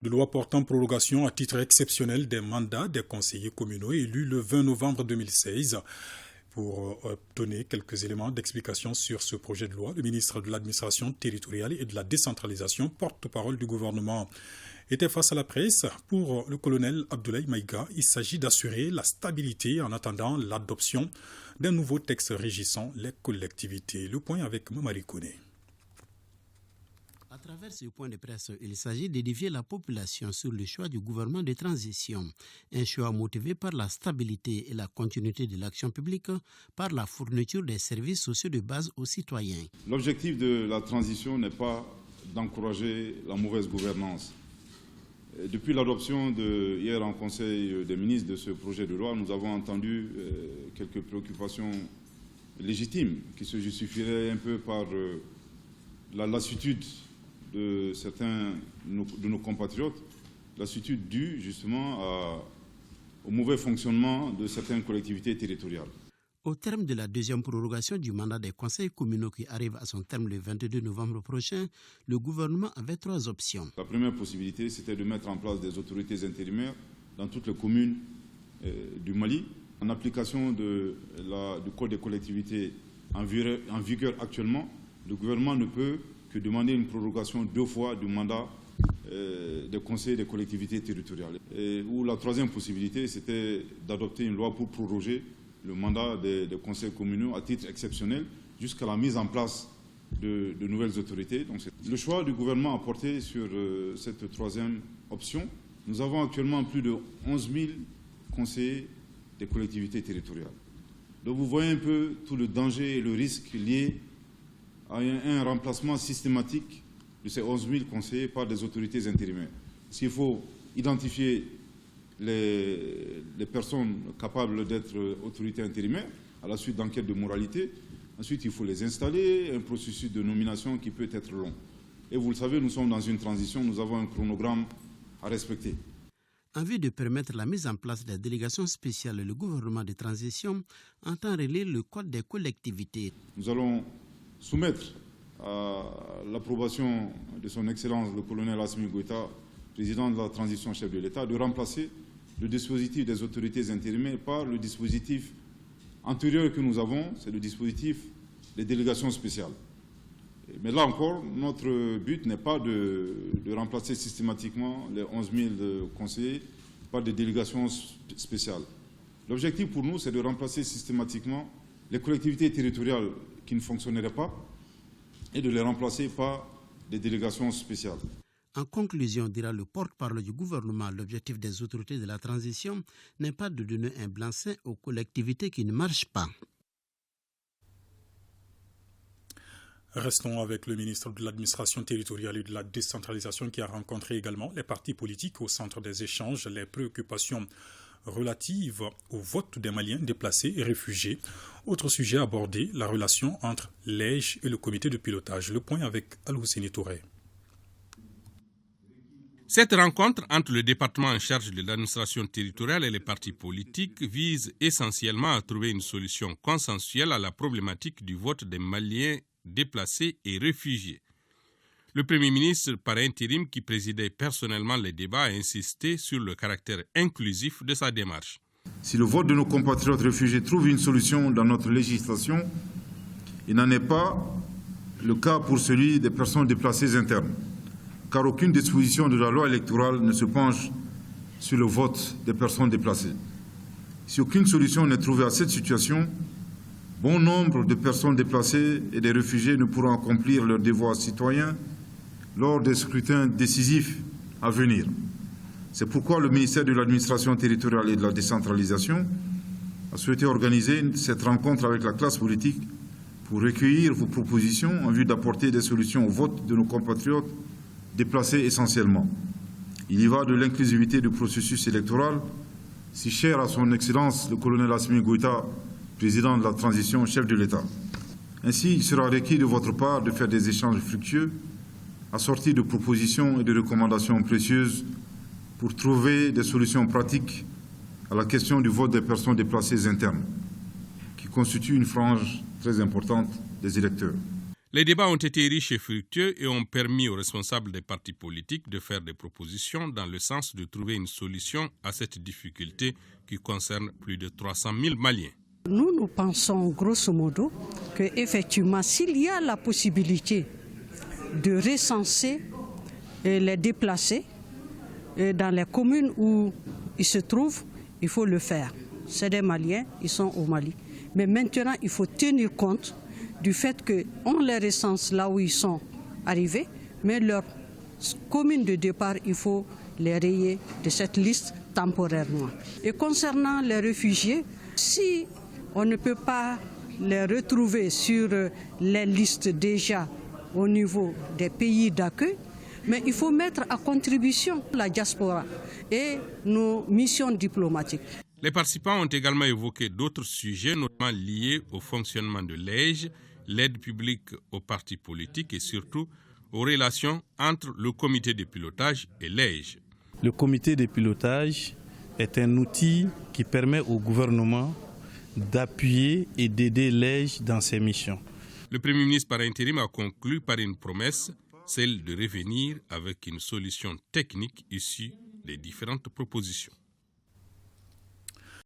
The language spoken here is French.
De loi portant prorogation à titre exceptionnel des mandats des conseillers communaux élus le 20 novembre 2016. Pour donner quelques éléments d'explication sur ce projet de loi, le ministre de l'Administration territoriale et de la décentralisation, porte-parole du gouvernement, était face à la presse. Pour le colonel Abdoulaye Maïga, il s'agit d'assurer la stabilité en attendant l'adoption d'un nouveau texte régissant les collectivités. Le point avec Mamari Kone. À travers ce point de presse, il s'agit d'édifier la population sur le choix du gouvernement de transition. Un choix motivé par la stabilité et la continuité de l'action publique, par la fourniture des services sociaux de base aux citoyens. L'objectif de la transition n'est pas d'encourager la mauvaise gouvernance. Depuis l'adoption hier en Conseil des ministres de ce projet de loi, nous avons entendu quelques préoccupations légitimes qui se justifieraient un peu par la lassitude de certains de nos compatriotes, lassitude due justement au mauvais fonctionnement de certaines collectivités territoriales. Au terme de la deuxième prorogation du mandat des conseils communaux qui arrive à son terme le 22 novembre prochain, le gouvernement avait trois options. La première possibilité, c'était de mettre en place des autorités intérimaires dans toutes les communes du Mali. En application du Code des collectivités en vigueur actuellement, le gouvernement ne peut que demander une prorogation 2 fois du mandat des conseils des collectivités territoriales. Ou la troisième possibilité, c'était d'adopter une loi pour proroger le mandat des conseils communaux à titre exceptionnel jusqu'à la mise en place de nouvelles autorités. Donc, le choix du gouvernement a porté sur cette troisième option. Nous avons actuellement plus de 11 000 conseillers des collectivités territoriales. Donc vous voyez un peu tout le danger et le risque lié à un remplacement systématique de ces 11 000 conseillers par des autorités intérimaires. Parce qu'il faut identifier les personnes capables d'être autorités intérimaires à la suite d'enquêtes de moralité. Ensuite, il faut les installer, un processus de nomination qui peut être long. Et vous le savez, nous sommes dans une transition, nous avons un chronogramme à respecter. En vue de permettre la mise en place des délégations spéciales, le gouvernement de transition entend relire le Code des collectivités. Nous allons soumettre à l'approbation de son Excellence le colonel Assimi Goïta, président de la transition chef de l'État, de remplacer le dispositif des autorités intérimaires par le dispositif antérieur que nous avons, c'est le dispositif des délégations spéciales. Mais là encore, notre but n'est pas de remplacer systématiquement les 11 000 conseillers par des délégations spéciales. L'objectif pour nous, c'est de remplacer systématiquement les collectivités territoriales qui ne fonctionneraient pas et de les remplacer par des délégations spéciales. En conclusion, dira le porte-parole du gouvernement, l'objectif des autorités de la transition n'est pas de donner un blanc-seing aux collectivités qui ne marchent pas. Restons avec le ministre de l'Administration territoriale et de la décentralisation qui a rencontré également les partis politiques au centre des échanges, les préoccupations relatives au vote des Maliens déplacés et réfugiés. Autre sujet abordé, la relation entre l'EJ et le comité de pilotage. Le point avec Al-Husseini Touré. Cette rencontre entre le département en charge de l'administration territoriale et les partis politiques vise essentiellement à trouver une solution consensuelle à la problématique du vote des Maliens déplacés et réfugiés. Le Premier ministre par intérim qui présidait personnellement les débats a insisté sur le caractère inclusif de sa démarche. Si le vote de nos compatriotes réfugiés trouve une solution dans notre législation, il n'en est pas le cas pour celui des personnes déplacées internes, car aucune disposition de la loi électorale ne se penche sur le vote des personnes déplacées. Si aucune solution n'est trouvée à cette situation, bon nombre de personnes déplacées et des réfugiés ne pourront accomplir leurs devoirs citoyens lors des scrutins décisifs à venir. C'est pourquoi le ministère de l'Administration territoriale et de la décentralisation a souhaité organiser cette rencontre avec la classe politique pour recueillir vos propositions en vue d'apporter des solutions au vote de nos compatriotes déplacés essentiellement. Il y va de l'inclusivité du processus électoral, si cher à son Excellence le colonel Assimi Goïta, président de la transition, chef de l'État. Ainsi, il sera requis de votre part de faire des échanges fructueux, assortis de propositions et de recommandations précieuses pour trouver des solutions pratiques à la question du vote des personnes déplacées internes, qui constitue une frange très importante des électeurs. Les débats ont été riches et fructueux et ont permis aux responsables des partis politiques de faire des propositions dans le sens de trouver une solution à cette difficulté qui concerne plus de 300 000 Maliens. Nous pensons grosso modo qu'effectivement, s'il y a la possibilité de recenser les déplacés dans les communes où ils se trouvent, il faut le faire. C'est des Maliens, ils sont au Mali. Mais maintenant, il faut tenir compte du fait qu'on les recense là où ils sont arrivés, mais leur commune de départ, il faut les rayer de cette liste temporairement. Et concernant les réfugiés, si on ne peut pas les retrouver sur les listes déjà au niveau des pays d'accueil, mais il faut mettre à contribution la diaspora et nos missions diplomatiques. Les participants ont également évoqué d'autres sujets, notamment liés au fonctionnement de l'EIGE, l'aide publique aux partis politiques et surtout aux relations entre le comité de pilotage et l'EIGE. Le comité de pilotage est un outil qui permet au gouvernement d'appuyer et d'aider l'EIGE dans ses missions. Le Premier ministre par intérim a conclu par une promesse, celle de revenir avec une solution technique issue des différentes propositions.